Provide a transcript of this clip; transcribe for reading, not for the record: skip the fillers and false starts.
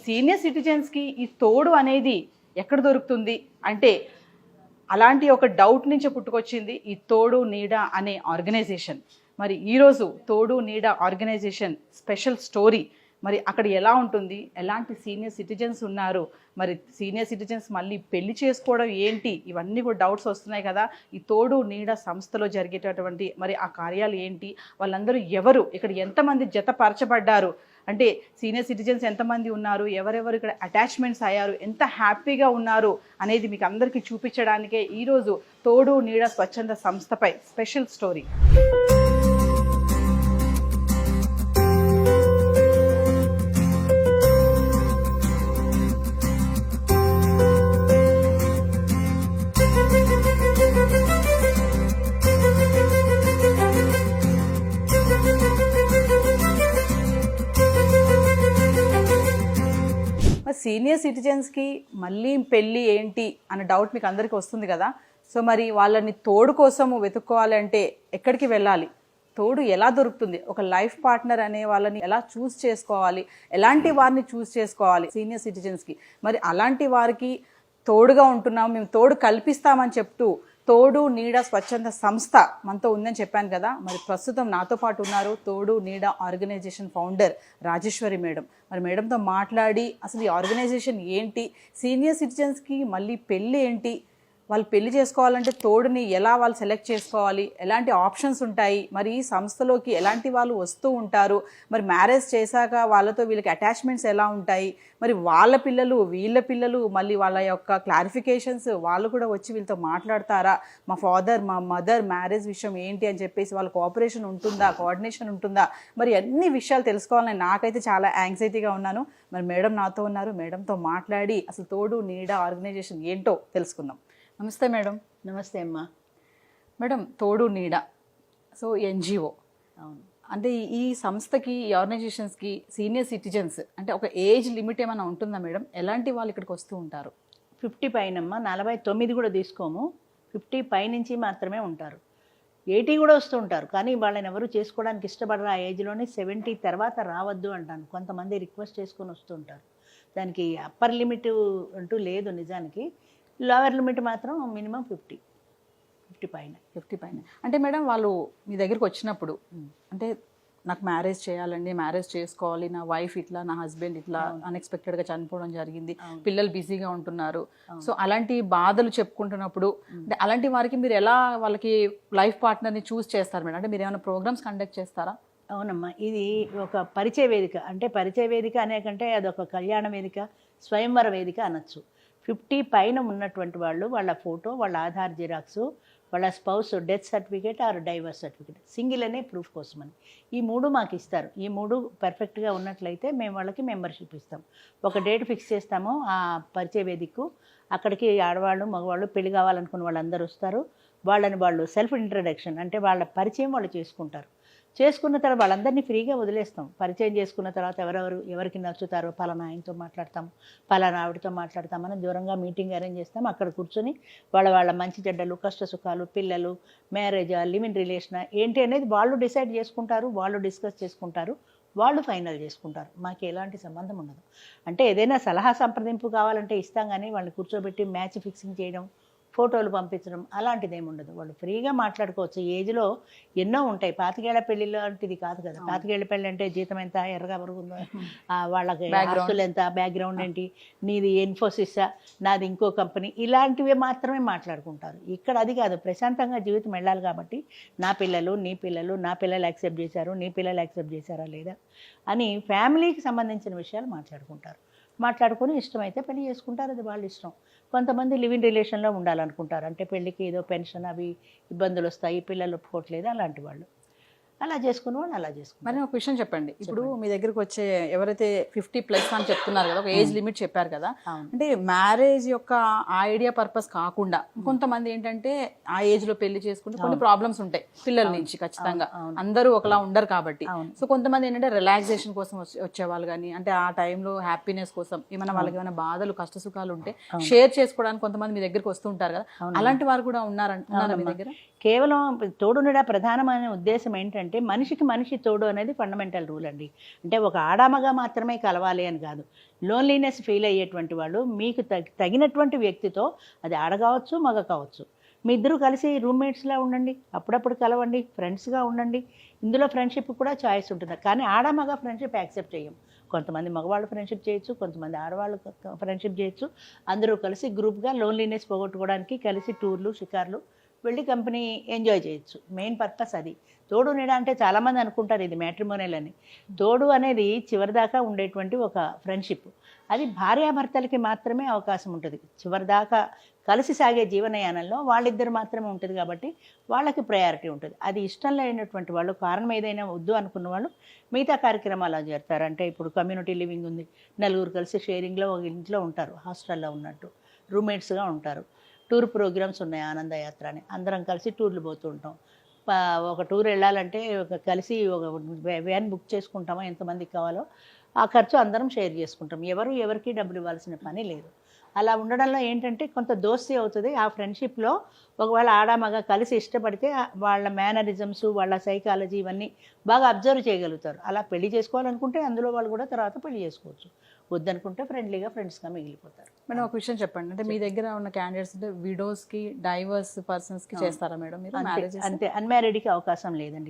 Senior సిటిజన్స్కి ఈ తోడు అనేది ఎక్కడ దొరుకుతుంది అంటే అలాంటి ఒక డౌట్ నుంచి పుట్టుకొచ్చింది ఈ తోడు నీడ అనే ఆర్గనైజేషన్. మరి ఈరోజు తోడు నీడ ఆర్గనైజేషన్ స్పెషల్ స్టోరీ, మరి అక్కడ ఎలా ఉంటుంది, ఎలాంటి సీనియర్ సిటిజన్స్ ఉన్నారు, మరి సీనియర్ సిటిజన్స్ మళ్ళీ పెళ్లి చేసుకోవడం ఏంటి, ఇవన్నీ కూడా డౌట్స్ వస్తున్నాయి కదా. ఈ తోడు నీడ సంస్థలో జరిగేటటువంటి మరి ఆ కార్యాలు ఏంటి, వాళ్ళందరూ ఎవరు, ఇక్కడ ఎంతమంది జతపరచబడ్డారు, అంటే సీనియర్ సిటిజన్స్ ఎంతమంది ఉన్నారు, ఎవరెవరు ఇక్కడ అటాచ్మెంట్స్ అయ్యారు, ఎంత హ్యాపీగా ఉన్నారు అనేది మీకు అందరికీ చూపించడానికే ఈరోజు తోడు నీడ స్వచ్ఛంద సంస్థపై స్పెషల్ స్టోరీ. సీనియర్ సిటిజన్స్కి మళ్ళీ పెళ్ళి ఏంటి అన్న డౌట్ మీకు అందరికీ వస్తుంది కదా. సో మరి వాళ్ళని తోడు కోసము వెతుక్కోవాలంటే ఎక్కడికి వెళ్ళాలి, తోడు ఎలా దొరుకుతుంది, ఒక లైఫ్ పార్ట్నర్ అనే వాళ్ళని ఎలా చూస్ చేసుకోవాలి, ఎలాంటి వారిని చూస్ చేసుకోవాలి సీనియర్ సిటిజన్స్కి, మరి అలాంటి వారికి తోడుగా ఉంటున్నాం మేము, తోడు కల్పిస్తామని చెప్తూ తోడు నీడ స్వచ్ఛంద సంస్థ మనతో ఉందని చెప్పాను కదా. మరి ప్రస్తుతం నాతో పాటు ఉన్నారు తోడు నీడ ఆర్గనైజేషన్ ఫౌండర్ రాజేశ్వరి మేడం. మరి మేడంతో మాట్లాడి అసలు ఈ ఆర్గనైజేషన్ ఏంటి, సీనియర్ సిటిజన్స్కి మళ్ళీ పెళ్ళి ఏంటి, వాళ్ళు పెళ్లి చేసుకోవాలంటే తోడుని ఎలా వాళ్ళు సెలెక్ట్ చేసుకోవాలి, ఎలాంటి ఆప్షన్స్ ఉంటాయి, మరి ఈ సంస్థలోకి ఎలాంటి వాళ్ళు వస్తూ ఉంటారు, మరి మ్యారేజ్ చేశాక వాళ్ళతో వీళ్ళకి అటాచ్మెంట్స్ ఎలా ఉంటాయి, మరి వాళ్ళ పిల్లలు వీళ్ళ పిల్లలు మళ్ళీ వాళ్ళ యొక్క క్లారిఫికేషన్స్ వాళ్ళు కూడా వచ్చి వీళ్ళతో మాట్లాడతారా, మా ఫాదర్ మా మదర్ మ్యారేజ్ విషయం ఏంటి అని చెప్పేసి వాళ్ళ కోఆపరేషన్ ఉంటుందా, కోఆర్డినేషన్ ఉంటుందా, మరి అన్ని విషయాలు తెలుసుకోవాలని నాకైతే చాలా యాంగ్జైటీగా ఉన్నాను. మరి మేడం నాతో ఉన్నారు, మేడంతో మాట్లాడి అసలు తోడు నీడ ఆర్గనైజేషన్ ఏంటో తెలుసుకుందాం. నమస్తే మేడం. నమస్తే అమ్మా. మేడం తోడు నీడ సో ఎన్జిఓ, అవును, అంటే ఈ సంస్థకి ఈ ఆర్గనైజేషన్స్కి సీనియర్ సిటిజన్స్ అంటే ఒక ఏజ్ లిమిట్ ఏమైనా ఉంటుందా మేడం, ఎలాంటి వాళ్ళు ఇక్కడికి వస్తూ ఉంటారు? 50 పైనమ్మా, 49 కూడా తీసుకోము, 50 పైనుంచి మాత్రమే ఉంటారు. 80 కూడా వస్తూ ఉంటారు, కానీ వాళ్ళని ఎవరు చేసుకోవడానికి ఇష్టపడరు. ఆ ఏజ్లోనే 70 తర్వాత రావద్దు అంటాను. కొంతమంది రిక్వెస్ట్ చేసుకొని వస్తుంటారు. దానికి అప్పర్ లిమిట్ అంటూ లేదు నిజానికి. లోవర్ లిమిట్ మాత్రం మినిమం 50 పైన. 50 పైన అంటే మేడం వాళ్ళు మీ దగ్గరికి వచ్చినప్పుడు అంటే నాకు మ్యారేజ్ చేయాలండి, మ్యారేజ్ చేసుకోవాలి, నా వైఫ్ ఇట్లా, నా హస్బెండ్ ఇట్లా అన్ఎక్స్పెక్టెడ్గా చనిపోవడం జరిగింది, పిల్లలు బిజీగా ఉంటున్నారు, సో అలాంటి బాధలు చెప్పుకుంటున్నప్పుడు అంటే అలాంటి వారికి మీరు ఎలా వాళ్ళకి లైఫ్ పార్ట్నర్ని చూస్ చేస్తారు మేడం? అంటే మీరు ఏమైనా ప్రోగ్రామ్స్ కండక్ట్ చేస్తారా? అవునమ్మా, ఇది ఒక పరిచయ వేదిక. అంటే పరిచయ వేదిక అనే కంటే అదొక కళ్యాణ వేదిక, స్వయంవర వేదిక అనొచ్చు. 50 పైన ఉన్నటువంటి వాళ్ళు, వాళ్ళ ఫోటో, వాళ్ళ ఆధార్ జిరాక్స్, వాళ్ళ spouse death certificate or divorce certificate, single అనే ప్రూఫ్ కోసమని ఈ 3 మాకు ఇస్తారు. ఈ 3 పర్ఫెక్ట్గా ఉన్నట్లయితే మేము వాళ్ళకి మెంబర్షిప్ ఇస్తాం. ఒక డేట్ ఫిక్స్ చేస్తాము ఆ పరిచయ వేదికకు. అక్కడికి ఆడవాళ్ళు మగవాళ్ళు పెళ్లి కావాలనుకున్న వాళ్ళందరూ వస్తారు. వాళ్ళని వాళ్ళు సెల్ఫ్ ఇంట్రడక్షన్ అంటే వాళ్ళ పరిచయం వాళ్ళు చేసుకుంటారు. చేసుకున్న తర్వాత వాళ్ళందరినీ ఫ్రీగా వదిలేస్తాం. పరిచయం చేసుకున్న తర్వాత ఎవరికి నచ్చుతారో పలానా ఆయనతో మాట్లాడతాం, పలానా ఆవిడతో మాట్లాడతాం అని దూరంగా మీటింగ్ అరేంజ్ చేస్తాం. అక్కడ కూర్చొని వాళ్ళ మంచి చెడ్డలు, కష్ట సుఖాలు, పిల్లలు, మ్యారేజా, లివ్ ఇన్ రిలేషనా ఏంటి అనేది వాళ్ళు డిసైడ్ చేసుకుంటారు, వాళ్ళు డిస్కస్ చేసుకుంటారు, వాళ్ళు ఫైనల్ చేసుకుంటారు. మాకు ఎలాంటి సంబంధం ఉండదు. అంటే ఏదైనా సలహా సంప్రదింపు కావాలంటే ఇస్తాం, కానీ వాళ్ళని కూర్చోబెట్టి మ్యాచ్ ఫిక్సింగ్ చేయడం, ఫోటోలు పంపించడం అలాంటిది ఏమి ఉండదు. వాళ్ళు ఫ్రీగా మాట్లాడుకోవచ్చు. ఏజ్లో ఎన్నో ఉంటాయి. 25 ఏళ్ల పెళ్ళి లాంటిది కాదు కదా. 25 ఏళ్ల పెళ్ళి అంటే జీతం ఎంత, ఎర్రగా పరుగుందో, వాళ్ళకి ఆస్తులు ఎంత, బ్యాక్గ్రౌండ్ ఏంటి, నీది ఇన్ఫోసిసా, నాది ఇంకో కంపెనీ, ఇలాంటివి మాత్రమే మాట్లాడుకుంటారు. ఇక్కడ అది కాదు. ప్రశాంతంగా జీవితం వెళ్ళాలి కాబట్టి నా పిల్లలు, నీ పిల్లలు, నా పిల్లలు యాక్సెప్ట్ చేశారు, నీ పిల్లలు యాక్సెప్ట్ చేశారా లేదా అని ఫ్యామిలీకి సంబంధించిన విషయాలు మాట్లాడుకుంటారు. మాట్లాడుకొని ఇష్టమైతే పెళ్లి చేసుకుంటారు, అది వాళ్ళ ఇష్టం. కొంతమంది లివ్ ఇన్ రిలేషన్లో ఉండాలనుకుంటారు. అంటే పెళ్ళికి ఏదో పెన్షన్ అవి ఇబ్బందులు వస్తాయి, పిల్లలు ఒప్పుకోవట్లేదు, అలాంటి వాళ్ళు అలా చేసుకున్న వాళ్ళు అలా చేసుకున్నారు. మరి ఒక విషయం చెప్పండి, ఇప్పుడు మీ దగ్గరకు వచ్చే ఎవరైతే 50+ అని చెప్తున్నారు కదా, ఒక ఏజ్ లిమిట్ చెప్పారు కదా, అంటే మ్యారేజ్ యొక్క ఐడియా పర్పస్ కాకుండా కొంతమంది ఏంటంటే ఆ ఏజ్ లో పెళ్లి చేసుకుంటే కొన్ని ప్రాబ్లమ్స్ ఉంటాయి పిల్లల నుంచి, ఖచ్చితంగా అందరూ ఒకలా ఉండరు కాబట్టి. సో కొంతమంది ఏంటంటే రిలాక్సేషన్ కోసం వచ్చేవాళ్ళు, కానీ అంటే ఆ టైంలో హ్యాపీనెస్ కోసం ఏమైనా వాళ్ళకి ఏమైనా బాధలు కష్ట సుఖాలు ఉంటే షేర్ చేసుకోవడానికి కొంతమంది మీ దగ్గరకు వస్తుంటారు కదా, అలాంటి వారు కూడా ఉన్నారా మీ దగ్గర? కేవలం తోడునడ ప్రధానమైన ఉద్దేశం ఏంటంటే అంటే మనిషికి మనిషి తోడు అనేది ఫండమెంటల్ రూల్ అండి. అంటే ఒక ఆడామగా మాత్రమే కలవాలి అని కాదు. లోన్లీనెస్ ఫీల్ అయ్యేటువంటి వాళ్ళు మీకు తగినటువంటి వ్యక్తితో, అది ఆడ కావచ్చు మగ కావచ్చు, మీ ఇద్దరు కలిసి రూమ్మేట్స్లా ఉండండి, అప్పుడప్పుడు కలవండి, ఫ్రెండ్స్గా ఉండండి. ఇందులో ఫ్రెండ్షిప్ కూడా చాయిస్ ఉంటుంది. కానీ ఆడ మగ ఫ్రెండ్షిప్ యాక్సెప్ట్ చేయం. కొంతమంది మగవాళ్ళు ఫ్రెండ్షిప్ చేయొచ్చు, కొంతమంది ఆడవాళ్ళు ఫ్రెండ్షిప్ చేయొచ్చు. అందరూ కలిసి గ్రూప్గా లోన్లీనెస్ పోగొట్టుకోవడానికి కలిసి టూర్లు షికార్లు వెళ్ళి కంపెనీ ఎంజాయ్ చేయొచ్చు. మెయిన్ పర్పస్ అది. తోడు నీడ అంటే చాలామంది అనుకుంటారు ఇది మ్యాట్రిమోనియల్ అని. తోడు అనేది చివరిదాకా ఉండేటువంటి ఒక ఫ్రెండ్షిప్. అది భార్యాభర్తలకి మాత్రమే అవకాశం ఉంటుంది. చివరిదాకా కలిసి సాగే జీవనయానంలో వాళ్ళిద్దరు మాత్రమే ఉంటుంది కాబట్టి వాళ్ళకి ప్రయారిటీ ఉంటుంది. అది ఇష్టం లేనటువంటి వాళ్ళు, కారణం ఏదైనా వద్దు అనుకున్న వాళ్ళు మిగతా కార్యక్రమాలు చేస్తారు. అంటే ఇప్పుడు కమ్యూనిటీ లివింగ్ ఉంది, నలుగురు కలిసి షేరింగ్లో ఒక ఇంట్లో ఉంటారు, హాస్టల్లో ఉన్నట్టు రూమ్మేట్స్గా ఉంటారు. టూర్ ప్రోగ్రామ్స్ ఉన్నాయి, ఆనందయాత్ర అని, అందరం కలిసి టూర్లు పోతూ ఉంటాం. ఒక టూర్ వెళ్ళాలంటే కలిసి ఒక వ్యాన్ బుక్ చేసుకుంటామో ఎంతమందికి కావాలో ఆ ఖర్చు అందరం షేర్ చేసుకుంటాం. ఎవరికి డబ్బులు ఇవ్వాల్సిన పని లేదు. అలా ఉండడంలో ఏంటంటే కొంత దోస్తీ అవుతుంది. ఆ ఫ్రెండ్షిప్లో ఒకవేళ ఆడామగ కలిసి ఇష్టపడితే వాళ్ళ మేనరిజమ్స్, వాళ్ళ సైకాలజీ ఇవన్నీ బాగా అబ్జర్వ్ చేయగలుగుతారు. అలా పెళ్లి చేసుకోవాలనుకుంటే అందులో వాళ్ళు కూడా తర్వాత పెళ్లి చేసుకోవచ్చు. వద్దనుకుంటే ఫ్రెండ్లీగా ఫ్రెండ్స్గా మిగిలిపోతారు. మేడం ఒక విషయం చెప్పండి, అంటే మీ దగ్గర ఉన్న క్యాండిడేట్స్ అంటే విడోస్కి, డైవర్స్ పర్సన్స్కి చేస్తారా మేడం మీరు మ్యారేజెస్? అంతే, అన్మ్యారీడ్కి అవకాశం లేదండి.